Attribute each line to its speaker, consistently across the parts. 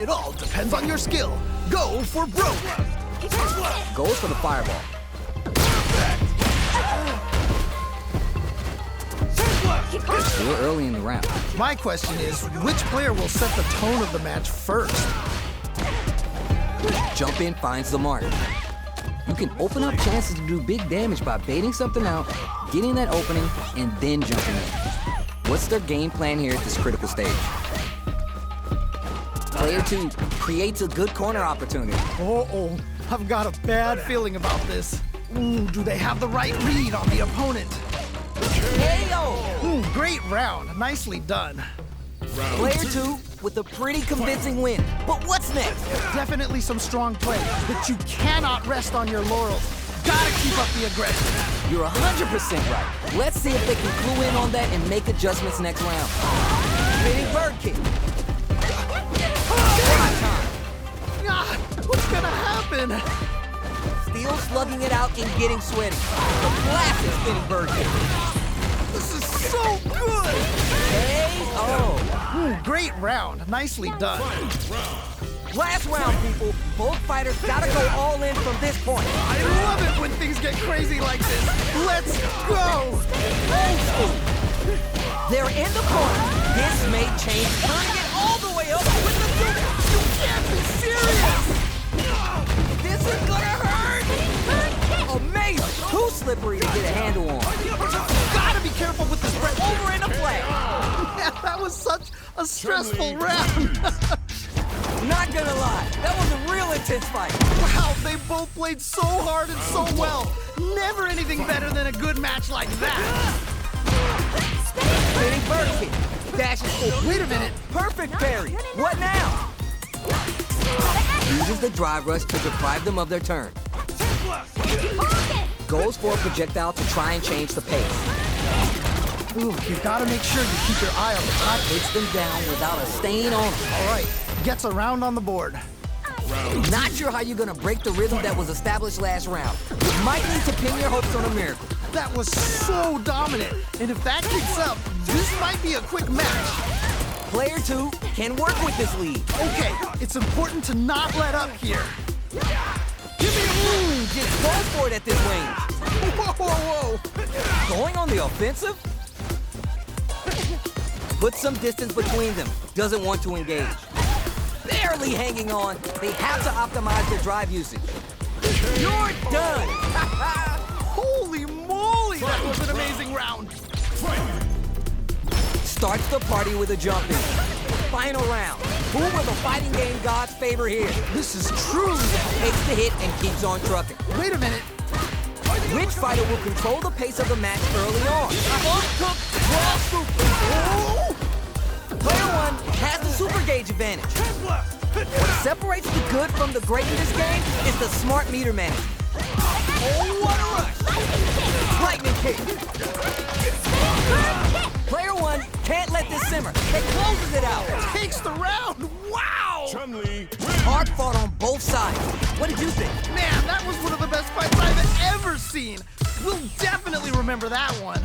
Speaker 1: It all depends on your skill. Go for broke.
Speaker 2: Goes for the fireball. Still early in the round.
Speaker 1: My question is, which player will set the tone of the match first?
Speaker 2: Jump in finds the mark. You can open up chances to do big damage by baiting something out, getting that opening, and then jumping in. What's their game plan here at this critical stage? Player 2 creates a good corner opportunity.
Speaker 1: Uh-oh, I've got a bad feeling about this. Ooh, do they have the right read on the opponent?
Speaker 2: KO!
Speaker 1: Ooh, great round. Nicely done.
Speaker 2: Player 2 with a pretty convincing win. But what's next?
Speaker 1: Definitely some strong play, but you cannot rest on your laurels. Gotta keep up the aggression.
Speaker 2: You're 100% right. Let's see if they can clue in on that and make adjustments next round. Spinning bird kick.
Speaker 1: Ah, what's gonna happen?
Speaker 2: Steel slugging it out and getting sweaty. The classic spinning bird kick.
Speaker 1: This is so good!
Speaker 2: KO!
Speaker 1: Ooh, great round. Nicely done.
Speaker 2: Last round, people. Both fighters gotta go all in from this point.
Speaker 1: I love it when things get crazy like this. Let's go!
Speaker 2: They're in the corner. This may change, turning it all the way up with the super.
Speaker 1: You can't be serious!
Speaker 2: This is gonna hurt! Amazing! Too slippery to get a handle on.
Speaker 1: Gotta be careful with this breath.
Speaker 2: Over in the play.
Speaker 1: Yeah, that was such a stressful round.
Speaker 2: Not gonna lie, that was a real intense fight.
Speaker 1: Wow, they both played so hard and so well. Never anything better than a good match like that.
Speaker 2: Spinning bird kick. Dashes.
Speaker 1: Oh, wait a minute.
Speaker 2: Perfect parry. What now? Uses the drive rush to deprive them of their turn. Goes for a projectile to try and change the pace.
Speaker 1: Ooh, you gotta make sure you keep your eye on the top.
Speaker 2: Hits them down without a stain on them.
Speaker 1: All right, gets a round on the board.
Speaker 2: Not sure how you're gonna break the rhythm that was established last round. You might need to pin your hopes on a miracle.
Speaker 1: That was so dominant. And if that keeps up, this might be a quick match.
Speaker 2: Player 2 can work with this lead.
Speaker 1: Okay, it's important to not let up here.
Speaker 2: Give me room! Just go for it at this range.
Speaker 1: Whoa, whoa, whoa.
Speaker 2: Going on the offensive? Put some distance between them. Doesn't want to engage. Barely hanging on. They have to optimize their drive usage. You're done!
Speaker 1: Holy moly, that was an amazing round.
Speaker 2: Starts the party with a jump in. Final round. Who will the fighting game gods favor here?
Speaker 1: This is truly...
Speaker 2: Takes the hit and keeps on trucking.
Speaker 1: Wait a minute.
Speaker 2: Which fighter will control the pace of the match early on? Uncooked raw super.
Speaker 1: Oh!
Speaker 2: Player 1 has the super gauge advantage. What separates the good from the great in this game is the smart meter management. Oh, what a rush! Lightning kick. Player 1 can't let this simmer. It closes it out.
Speaker 1: Takes the round. Wow!
Speaker 2: Hard fought on both sides. What did you think?
Speaker 1: Man, that was one of the best fights I've ever seen. We'll definitely remember that one.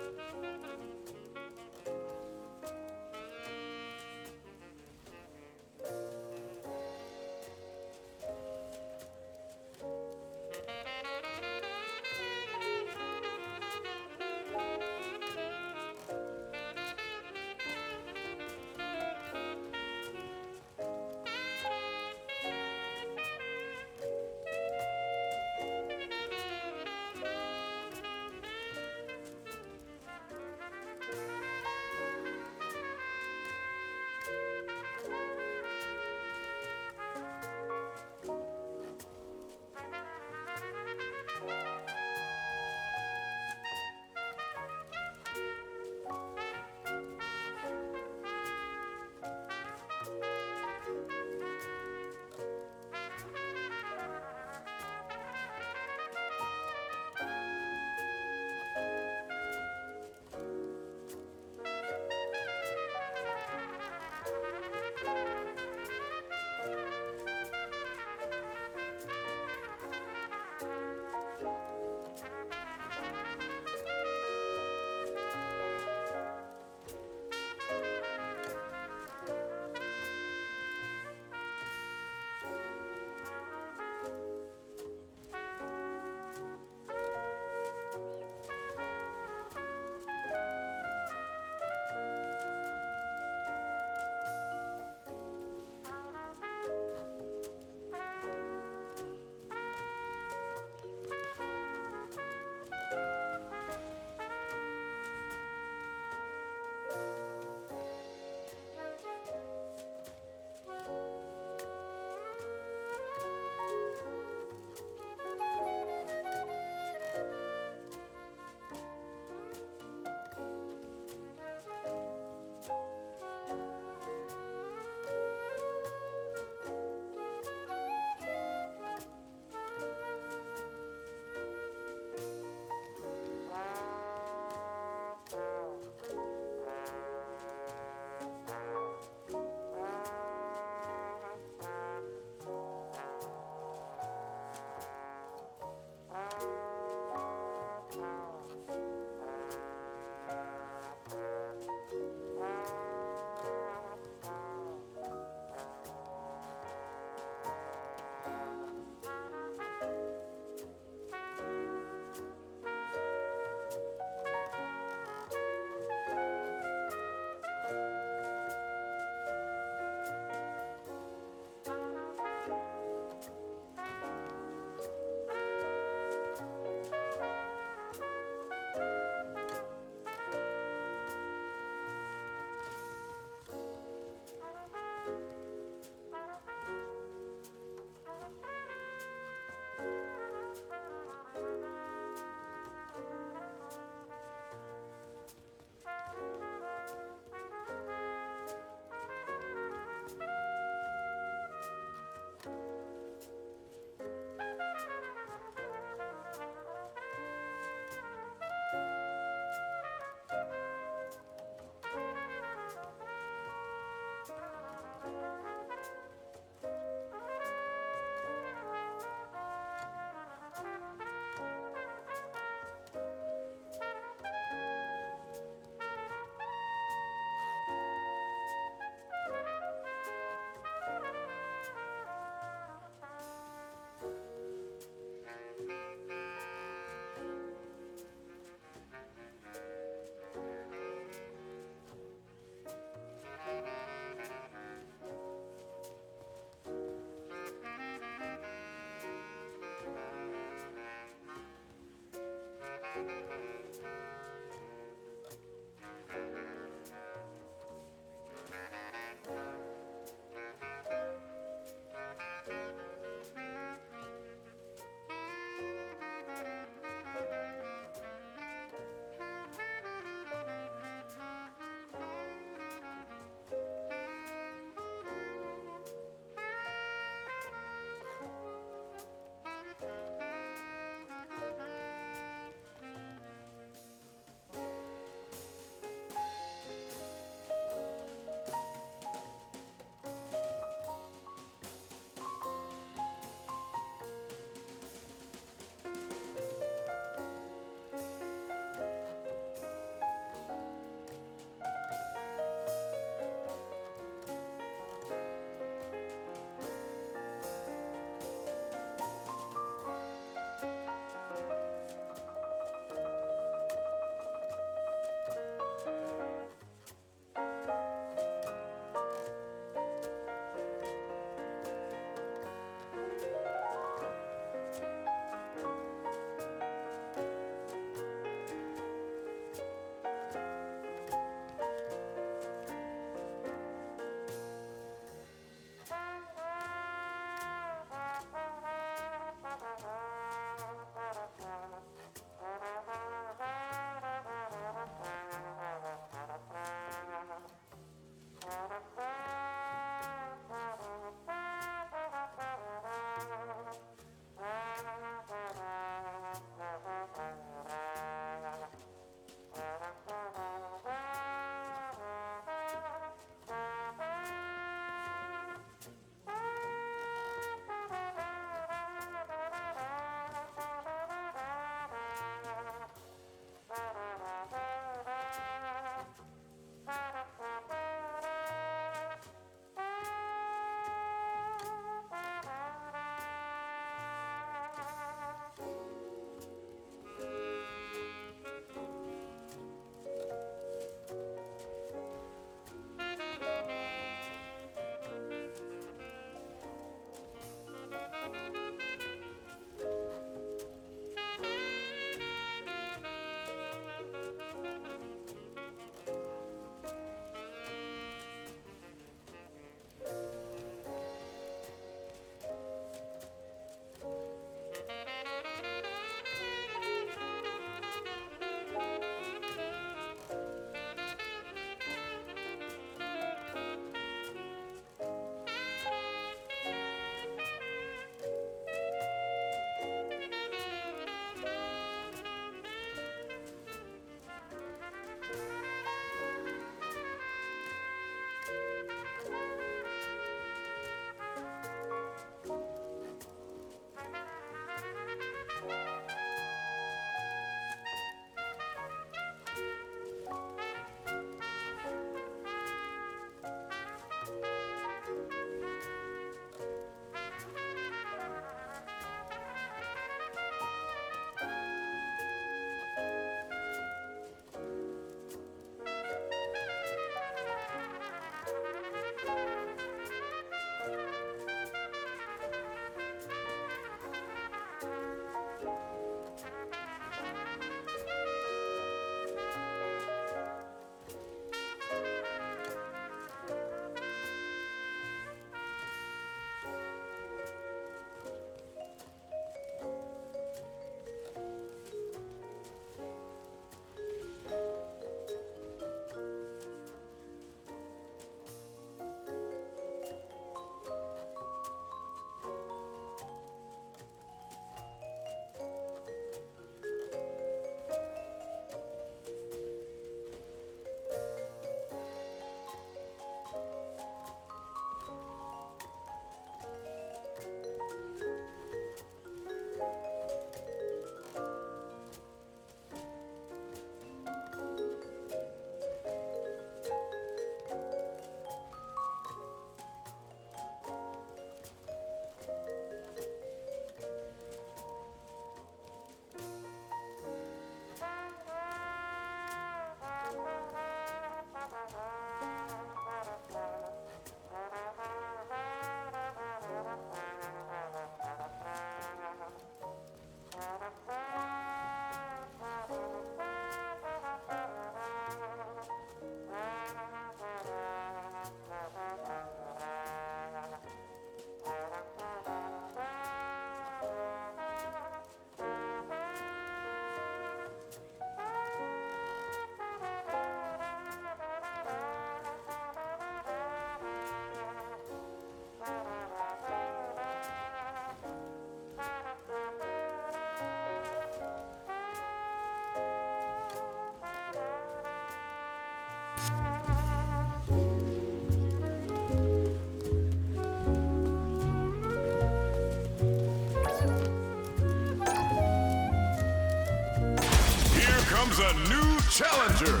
Speaker 3: Here comes a new challenger.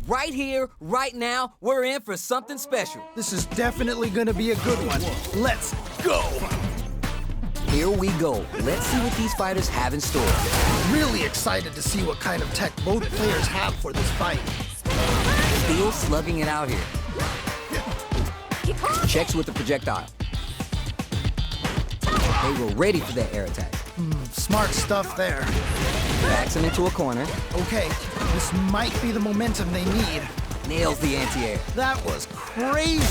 Speaker 2: Right here, right now, we're in for something special.
Speaker 1: This is definitely gonna be a good one. Let's go!
Speaker 2: Here we go. Let's see what these fighters have in store.
Speaker 1: Really excited to see what kind of tech both players have for this fight.
Speaker 2: Steel slugging it out here. Checks with the projectile. They were ready for that air attack.
Speaker 1: Smart stuff there.
Speaker 2: Backs him into a corner.
Speaker 1: Okay, this might be the momentum they need.
Speaker 2: Nails the anti-air.
Speaker 1: That was crazy.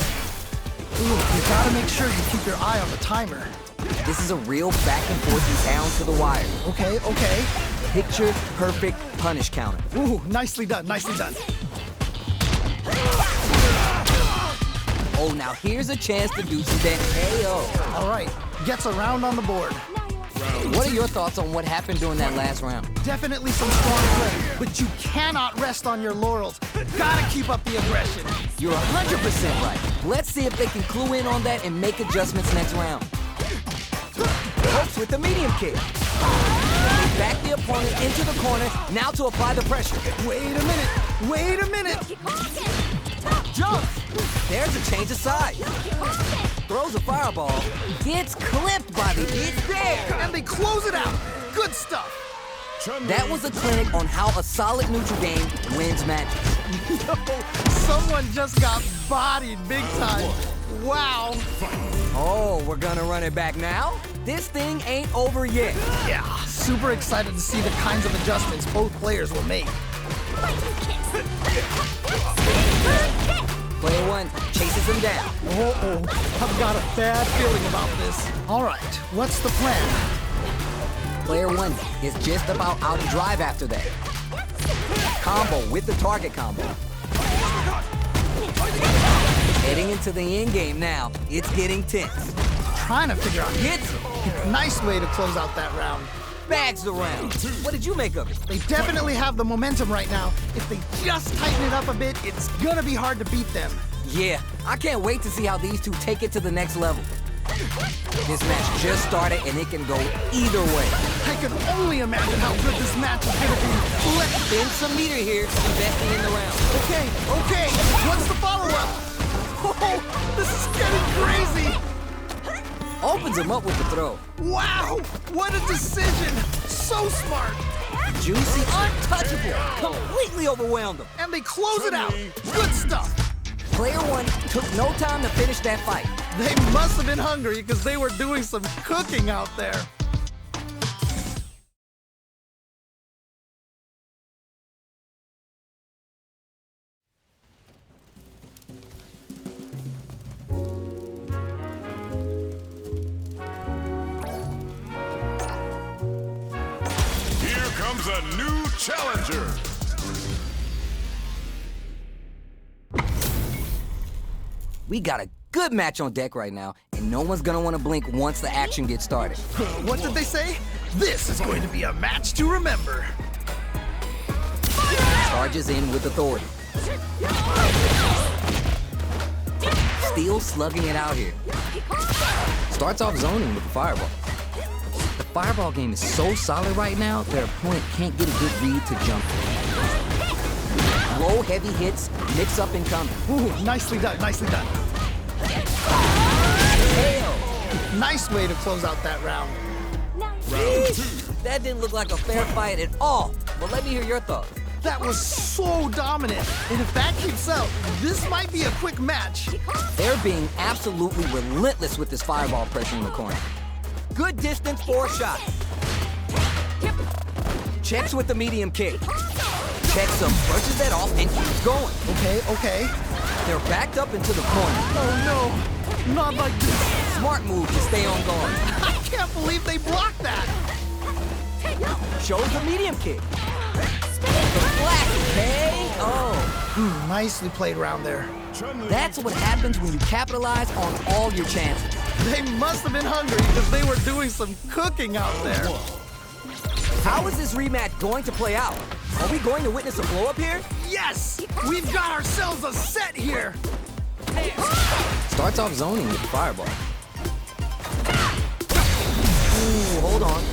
Speaker 1: Ooh, you gotta make sure you keep your eye on the timer.
Speaker 2: This is a real back and forth down to the wire.
Speaker 1: Okay, okay.
Speaker 2: Picture perfect punish counter.
Speaker 1: Ooh, nicely done, nicely done.
Speaker 2: Oh, now here's a chance to do some damage. KO.
Speaker 1: All right, gets a round on the board.
Speaker 2: What are your thoughts on what happened during that last round?
Speaker 1: Definitely some strong play, but you cannot rest on your laurels. Gotta keep up the aggression.
Speaker 2: You're 100% right. Let's see if they can clue in on that and make adjustments next round. Hooks with the medium kick. They back the opponent into the corner, now to apply the pressure.
Speaker 1: Wait a minute, wait a minute.
Speaker 2: Jump! There's a change of side. Throws a fireball, gets clipped by the it's there.
Speaker 1: And they close it out. Good stuff.
Speaker 2: That was a clinic on how a solid neutral game wins matches.
Speaker 1: Yo, someone just got bodied big time. Wow.
Speaker 2: Oh, we're gonna run it back now? This thing ain't over yet.
Speaker 1: Yeah, super excited to see the kinds of adjustments both players will make.
Speaker 2: Player one chases him down.
Speaker 1: Uh-oh, I've got a bad feeling about this. All right, what's the plan?
Speaker 2: Player one is just about out of drive after that. Combo with the target combo. Heading into the end game now. It's getting tense.
Speaker 1: Trying to figure out.
Speaker 2: Hits him.
Speaker 1: Nice way to close out that round.
Speaker 2: Bags the round. What did you make of it?
Speaker 1: They definitely have the momentum right now. If they just tighten it up a bit, it's gonna be hard to beat them.
Speaker 2: Yeah, I can't wait to see how these two take it to the next level. This match just started and it can go either way.
Speaker 1: I can only imagine how good this match is gonna be. Let's
Speaker 2: Spend some meter here, investing in the round.
Speaker 1: Okay, okay. What's the follow-up? Oh, this is getting crazy.
Speaker 2: Opens him up with the throw.
Speaker 1: Wow, what a decision. So smart.
Speaker 2: Juicy, untouchable, completely overwhelmed him.
Speaker 1: And they close it out. Good stuff.
Speaker 2: Player one took no time to finish that fight.
Speaker 1: They must have been hungry because they were doing some cooking out there.
Speaker 3: Here comes a new challenger.
Speaker 2: We got a good match on deck right now, and no one's gonna want to blink once the action gets started.
Speaker 1: What did they say? This is going to be a match to remember.
Speaker 2: Charges in with authority. Steel slugging it out here. Starts off zoning with the fireball. The fireball game is so solid right now, their opponent can't get a good read to jump. Low, heavy hits, mix up incoming.
Speaker 1: Ooh, nicely done, nicely done.
Speaker 2: Hell!
Speaker 1: Nice way to close out that round.
Speaker 2: That didn't look like a fair fight at all. But let me hear your thoughts.
Speaker 1: That was so dominant. And if that keeps up, this might be a quick match.
Speaker 2: They're being absolutely relentless with this fireball pressure in the corner. Good distance for a shot. Checks with the medium kick. Checks him, brushes that off, and keeps going.
Speaker 1: Okay, okay.
Speaker 2: They're backed up into the corner.
Speaker 1: Oh no, not like this.
Speaker 2: Smart move to stay on guard.
Speaker 1: I can't believe they blocked that.
Speaker 2: Shows the medium kick. The black KO.
Speaker 1: Nicely played around there.
Speaker 2: That's what happens when you capitalize on all your chances.
Speaker 1: They must have been hungry because they were doing some cooking out there.
Speaker 2: How is this rematch going to play out? Are we going to witness a blow-up here?
Speaker 1: Yes! We've got ourselves a set here!
Speaker 2: Starts off zoning with the fireball. Ooh, hold on.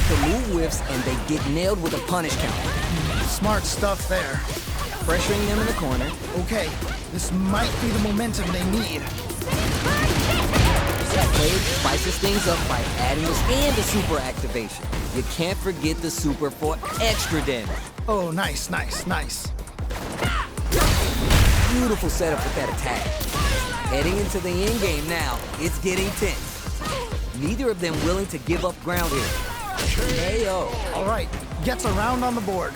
Speaker 2: The move whiffs and they get nailed with a punish count.
Speaker 1: Smart stuff there.
Speaker 2: Pressuring them in the corner.
Speaker 1: Okay, this might be the momentum they need.
Speaker 2: Player spices things up by adding this and the super activation. You can't forget the super for extra damage.
Speaker 1: Oh, nice, nice, nice.
Speaker 2: Beautiful setup with that attack. Heading into the end game now, it's getting tense. Neither of them willing to give up ground here. KO.
Speaker 1: All right, gets around on the board.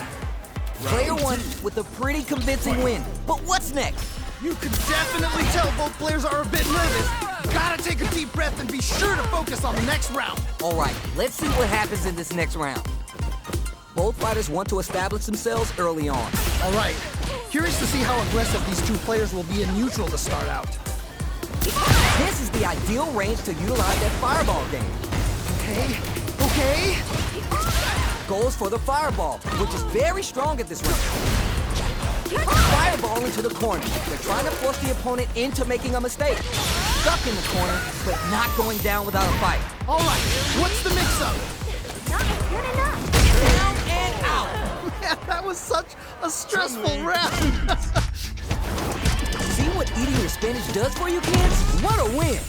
Speaker 2: Player one with a pretty convincing win. But what's next?
Speaker 1: You can definitely tell both players are a bit nervous. Gotta take a deep breath and be sure to focus on the next round.
Speaker 2: All right, let's see what happens in this next round. Both fighters want to establish themselves early on.
Speaker 1: All right, curious to see how aggressive these two players will be in neutral to start out.
Speaker 2: This is the ideal range to utilize that fireball game.
Speaker 1: Okay, okay.
Speaker 2: Goes for the fireball, which is very strong at this range. Fireball into the corner. They're trying to force the opponent into making a mistake. Stuck in the corner, but not going down without a fight.
Speaker 1: All right, what's the mix-up?
Speaker 4: Not good enough.
Speaker 2: Down and out.
Speaker 1: Man, that was such a stressful round.
Speaker 2: See what eating your spinach does for you, kids? What a win!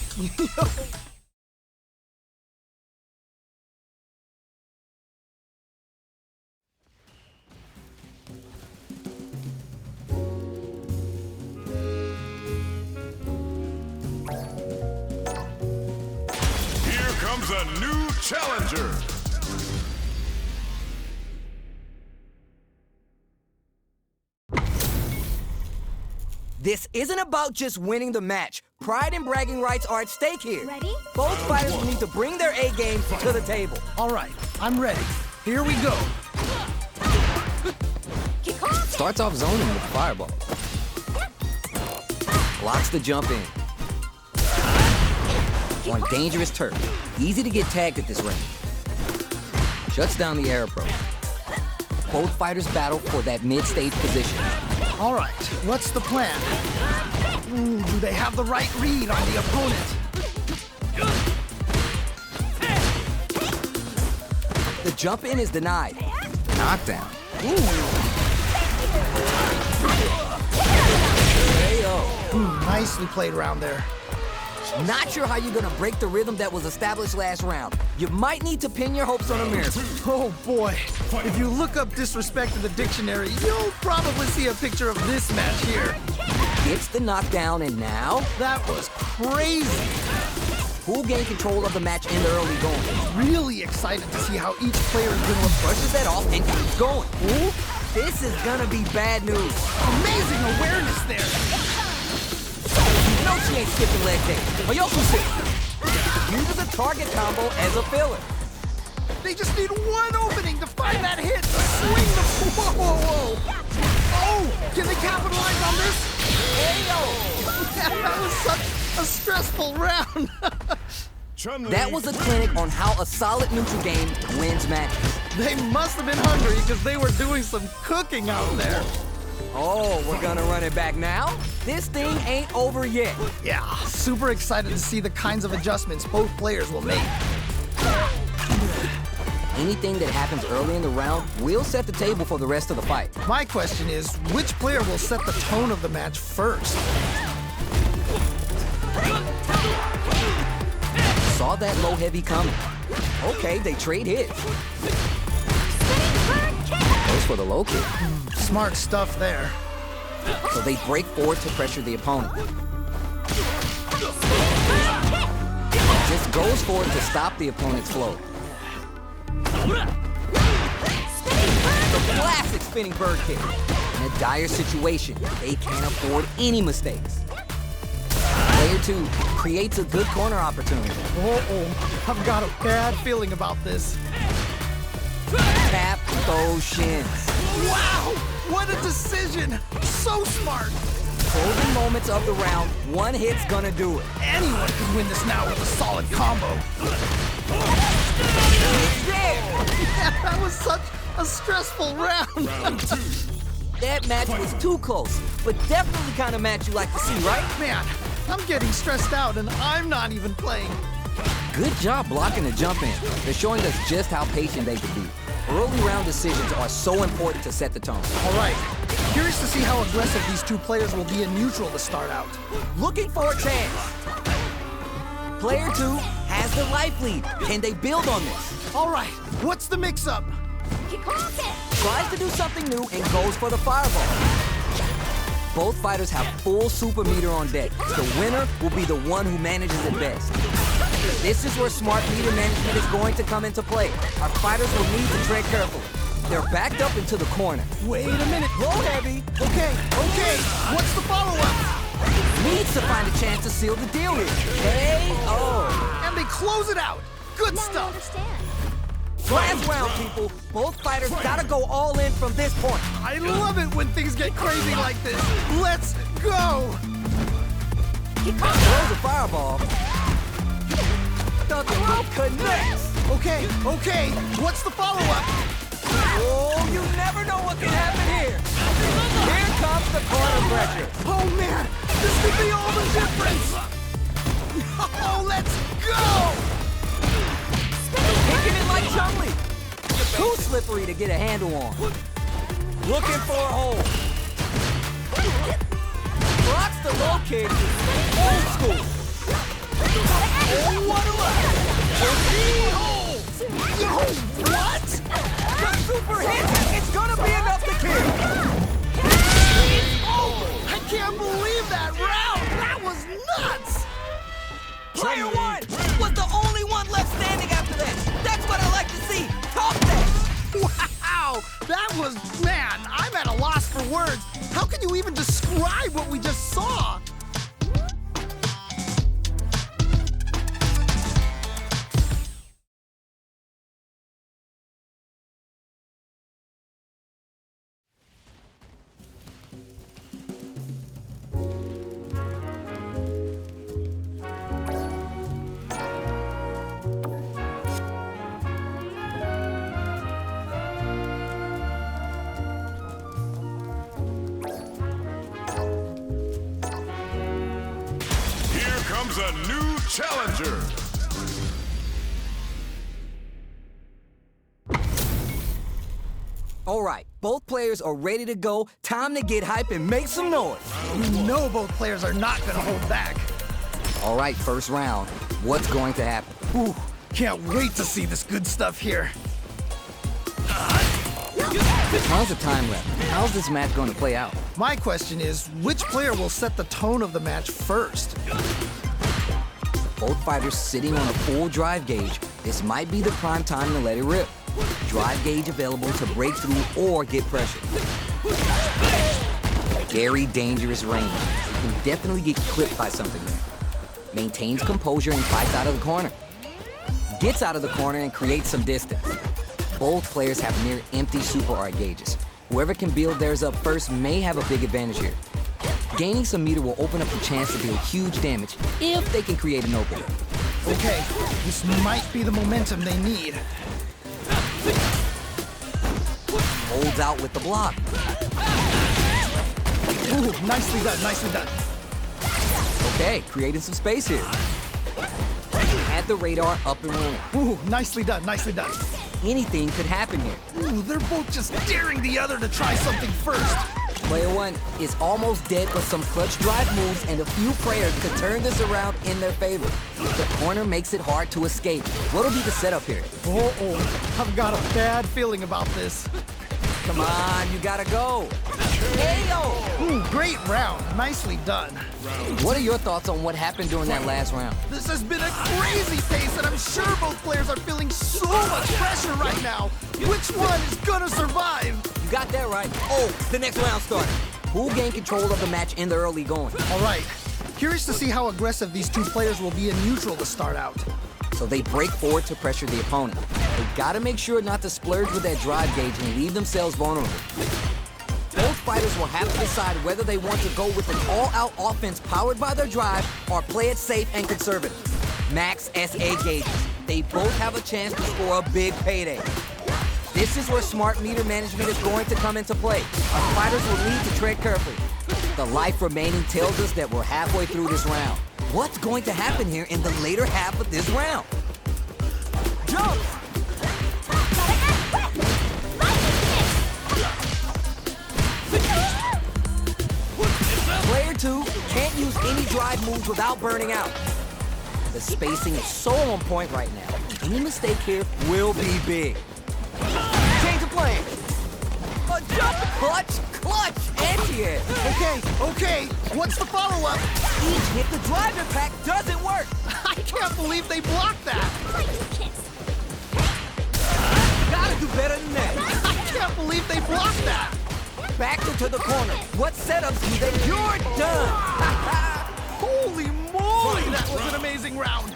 Speaker 3: Here comes a new challenger.
Speaker 2: This isn't about just winning the match. Pride and bragging rights are at stake here.
Speaker 4: Ready?
Speaker 2: Both fighters will need to bring their A game to the table.
Speaker 1: All right, I'm ready. Here we go.
Speaker 2: Starts off zoning with the fireball. Blocks the jump in. On dangerous turf. Easy to get tagged at this range. Shuts down the air approach. Both fighters battle for that mid-stage position.
Speaker 1: All right, what's the plan? Ooh, do they have the right read on the opponent?
Speaker 2: The jump in is denied. Knockdown.
Speaker 1: Nicely played round there.
Speaker 2: Not sure how you're gonna break the rhythm that was established last round. You might need to pin your hopes on a miracle.
Speaker 1: Oh boy, if you look up disrespect in the dictionary, you'll probably see a picture of this match here.
Speaker 2: Gets the knockdown, and now
Speaker 1: That was crazy.
Speaker 2: who'll gain control of the match in the early going.
Speaker 1: Really excited to see how each player is gonna approach.
Speaker 2: Brushes that off and keeps going. Ooh, this is gonna be bad news.
Speaker 1: Amazing awareness there.
Speaker 2: No, she ain't skipping leg day. Oyokusu uses a target combo as a filler.
Speaker 1: They just need one opening to find that hit to swing the... Whoa, whoa, whoa. Oh, can they capitalize on this? Man, that was such a stressful round.
Speaker 2: That was a clinic on how a solid neutral game wins matches.
Speaker 1: They must have been hungry because they were doing some cooking out there.
Speaker 2: Oh, we're gonna run it back now? This thing ain't over yet.
Speaker 1: Yeah, super excited to see the kinds of adjustments both players will make.
Speaker 2: Anything that happens early in the round will set the table for the rest of the fight.
Speaker 1: My question is, which player will set the tone of the match first?
Speaker 2: Saw that low heavy coming. Okay, they trade hits. Goes for the low kick.
Speaker 1: Smart stuff there.
Speaker 2: So they break forward to pressure the opponent. Just goes forward to stop the opponent's flow. The classic spinning bird kick. In a dire situation, they can't afford any mistakes. Player 2 creates a good corner opportunity.
Speaker 1: Uh-oh, I've got a bad feeling about this.
Speaker 2: Tap those shins.
Speaker 1: Wow, what a decision! So smart!
Speaker 2: closing moments of the round, one hit's gonna do it.
Speaker 1: Anyone can win this now with a solid combo.
Speaker 2: It's there!
Speaker 1: Yeah, that was such a stressful round.
Speaker 3: Round 2.
Speaker 2: That match was too close, but definitely kind of match you like to see, right?
Speaker 1: Man, I'm getting stressed out and I'm not even playing.
Speaker 2: Good job blocking the jump in. They're showing us just how patient they can be. Early round decisions are so important to set the tone.
Speaker 1: All right, curious to see how aggressive these two players will be in neutral to start out.
Speaker 2: Looking for a chance. Player 2 has the life lead. Can they build on this?
Speaker 1: All right, what's the mix-up?
Speaker 2: Tries to do something new and goes for the fireball. Both fighters have full super meter on deck. The winner will be the one who manages it best. This is where smart meter management is going to come into play. Our fighters will need to tread carefully. They're backed up into the corner.
Speaker 1: Wait a minute.
Speaker 2: Low heavy.
Speaker 1: Okay, what's the follow-up?
Speaker 2: Needs to find a chance to seal the deal here. KO.
Speaker 1: And they close it out. Good
Speaker 4: Now I
Speaker 1: stuff.
Speaker 4: understand.
Speaker 2: Last round, people. Both fighters gotta go all in from this point.
Speaker 1: I love it when things get crazy like this. Let's go.
Speaker 2: Throws a fireball. The throw connects.
Speaker 1: Okay, what's the follow-up?
Speaker 2: Oh, you never know what can happen here. Here comes the corner pressure.
Speaker 1: Oh man, this could be all the difference. Oh, let's go.
Speaker 2: Kicking it like Chun-Li. Too slippery to get a handle on. Looking for a hole. Blocks the low kick. Old school. Oh, what a look.
Speaker 1: Yo, what?
Speaker 2: The super hit. It's gonna be enough to kill.
Speaker 1: Oh, I can't believe that round. That was nuts.
Speaker 2: Player 1 was the only one left standing after that. That's what I like to see. Talk that.
Speaker 1: Wow, that was, man, I'm at a loss for words. How can you even describe what we just saw?
Speaker 3: Comes a new challenger.
Speaker 2: All right, both players are ready to go. Time to get hype and make some noise.
Speaker 1: You know both players are not gonna hold back.
Speaker 2: All right, first round. What's going to happen?
Speaker 1: Ooh, can't wait to see this good stuff here.
Speaker 2: Tons of time left. How's this match going to play out?
Speaker 1: My question is, which player will set the tone of the match first?
Speaker 2: Both fighters sitting on a full drive gauge. This might be the prime time to let it rip. Drive gauge available to break through or get pressure. Very dangerous range. You can definitely get clipped by something there. Maintains composure and fights out of the corner. Gets out of the corner and creates some distance. Both players have near empty super art gauges. Whoever can build theirs up first may have a big advantage here. Gaining some meter will open up a chance to deal huge damage if they can create an opening.
Speaker 1: Okay, this might be the momentum they need.
Speaker 2: Holds out with the block.
Speaker 1: Ooh, nicely done, nicely done.
Speaker 2: Okay, creating some space here. Had the radar up and running.
Speaker 1: Ooh, nicely done, nicely done.
Speaker 2: Anything could happen here.
Speaker 1: Ooh, they're both just daring the other to try something first.
Speaker 2: Player 1 is almost dead, but some clutch drive moves and a few prayers could turn this around in their favor. The corner makes it hard to escape. What'll be the setup here?
Speaker 1: Oh, I've got a bad feeling about this.
Speaker 2: Come on, you gotta go. KO!
Speaker 1: Ooh, great round. Nicely done.
Speaker 2: What are your thoughts on what happened during that last round?
Speaker 1: This has been a crazy pace, and I'm sure both players are feeling so much pressure right now. Which one is gonna survive?
Speaker 2: You got that right. Oh, the next round started. Who gained control of the match in the early going?
Speaker 1: All right. Curious to see how aggressive these two players will be in neutral to start out.
Speaker 2: So they break forward to pressure the opponent. They gotta make sure not to splurge with that drive gauge and leave themselves vulnerable. Both fighters will have to decide whether they want to go with an all-out offense powered by their drive or play it safe and conservative. Max SA gauges. They both have a chance to score a big payday. This is where smart meter management is going to come into play. Our fighters will need to tread carefully. The life remaining tells us that we're halfway through this round. What's going to happen here in the later half of this round? Jump! Player 2 can't use any drive moves without burning out. The spacing is so on point right now. Any mistake here will be big. Change of plan. A jump, clutch, anti-air.
Speaker 1: Okay, what's the follow-up?
Speaker 2: Each hit the drive impact doesn't work.
Speaker 1: I can't believe they blocked that.
Speaker 2: Gotta do better than that.
Speaker 1: I can't believe they blocked that.
Speaker 2: Back into the corner. What setups do they? You're done.
Speaker 1: Holy moly, that was an amazing round.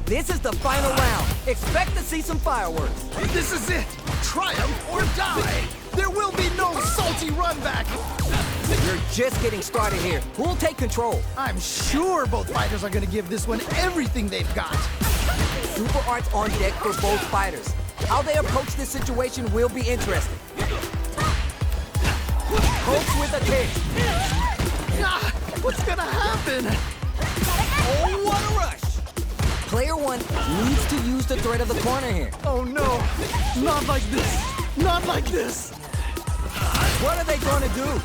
Speaker 2: This is the final round. Expect to see some fireworks.
Speaker 1: This is it. Triumph or die. There will be no salty run back.
Speaker 2: You're just getting started here. Who'll take control?
Speaker 1: I'm sure both fighters are going to give this one everything they've got.
Speaker 2: Super Arts on deck for both fighters. How they approach this situation will be interesting. Coach with a kick.
Speaker 1: Ah, what's going to happen?
Speaker 2: Oh, what a rush! Player 1 needs to use the threat of the corner here.
Speaker 1: Oh no, not like this. Not like this.
Speaker 2: What are they going to do?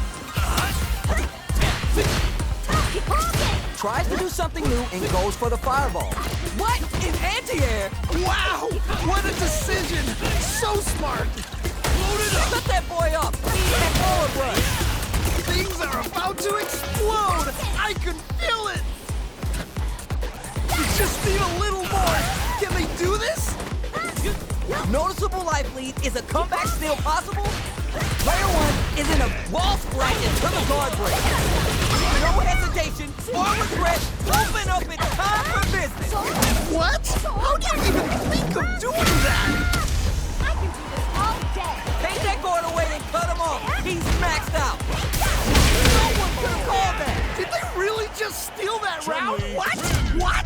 Speaker 2: Tries to do something new and goes for the fireball. What? In anti-air?
Speaker 1: Wow, what a decision. So smart.
Speaker 2: Load it up. Shut that boy up. Need that forward rush.
Speaker 1: Things are about to explode. I can feel it. We just need a little more. Can they do this?
Speaker 2: Noticeable life lead. Is a comeback still possible? Player 1 is in a wall splash into the guard break. No hesitation, forward threat, open up, it's time for business.
Speaker 1: What? How do you even think of doing that?
Speaker 4: I can do this all day.
Speaker 2: Take that guard away and cut him off. He's maxed out. No one could have called that.
Speaker 1: Did they really just steal that round? What?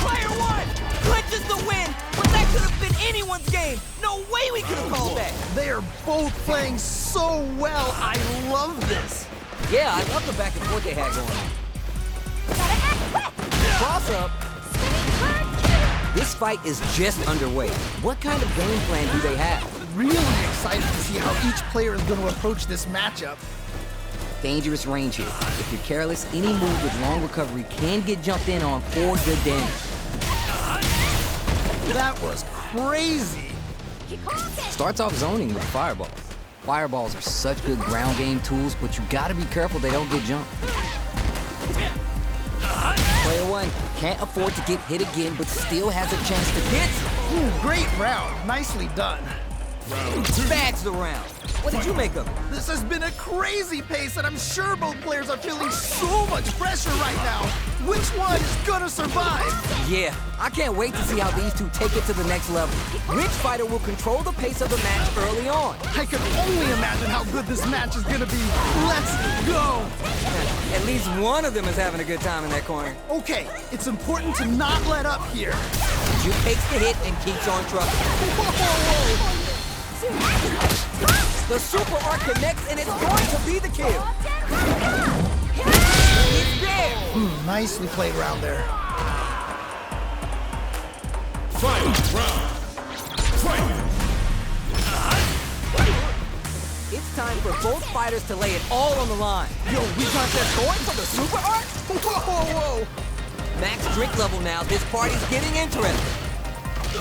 Speaker 2: Player 1 clinches the win, but that could have been anyone's game. No way we could have called that.
Speaker 1: They are both playing so well. I love this.
Speaker 2: Yeah, I love the back and forth they had going on. Cross up. This fight is just underway. What kind of game plan do they have?
Speaker 1: Really excited to see how each player is going to approach this matchup.
Speaker 2: Dangerous range here. If you're careless, any move with long recovery can get jumped in on for good damage.
Speaker 1: That was crazy.
Speaker 2: Starts off zoning with fireballs. Fireballs are such good ground game tools, but you gotta be careful they don't get jumped. Player 1 can't afford to get hit again, but still has a chance to get some.
Speaker 1: Great round. Nicely done.
Speaker 2: Bags the round. What did you make of it?
Speaker 1: This has been a crazy pace, and I'm sure both players are feeling so much pressure right now. Which one is gonna survive?
Speaker 2: Yeah, I can't wait to see how these two take it to the next level. Which fighter will control the pace of the match early on?
Speaker 1: I can only imagine how good this match is gonna be. Let's go.
Speaker 2: At least one of them is having a good time in that corner.
Speaker 1: Okay, it's important to not let up here.
Speaker 2: Ju takes the hit and keeps on trucking.
Speaker 1: Whoa.
Speaker 2: The super arc connects and it's going to be the kill. It's there.
Speaker 1: Nicely played round there.
Speaker 3: Final round. Fight!
Speaker 2: It's time for both fighters to lay it all on the line. Yo, we got that going for the super arc?
Speaker 1: Whoa.
Speaker 2: Max drink level now. This party's getting interesting.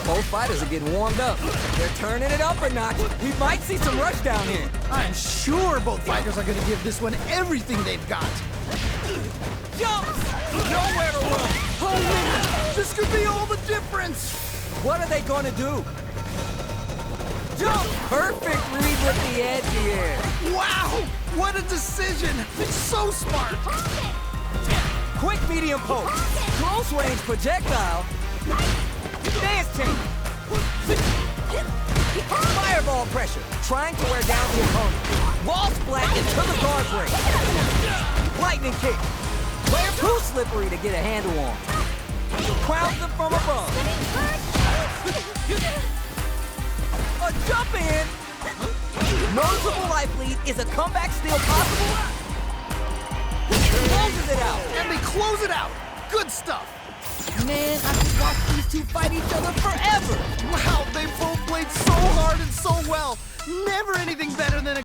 Speaker 2: Both fighters are getting warmed up. They're turning it up a notch. We might see some rush down here.
Speaker 1: I'm sure both fighters are going to give this one everything they've got.
Speaker 2: Jumps! Nowhere to run.
Speaker 1: Oh man, this could be all the difference.
Speaker 2: What are they going to do? Jump! Perfect read with the edge here.
Speaker 1: Wow, what a decision. It's so smart.
Speaker 2: Quick medium poke. Close range projectile. Dance chain. Fireball pressure, trying to wear down the opponent. Wall splat into the guard break. Lightning kick. Player too slippery to get a handle on. Crowns them from above. A jump in. Noticeable life lead. Is a comeback still possible? Closes it out.
Speaker 1: And they close it out. Good stuff.
Speaker 2: Man, I could watch these two fight each other forever.
Speaker 1: Wow, they both played so hard and so well. Never anything better than a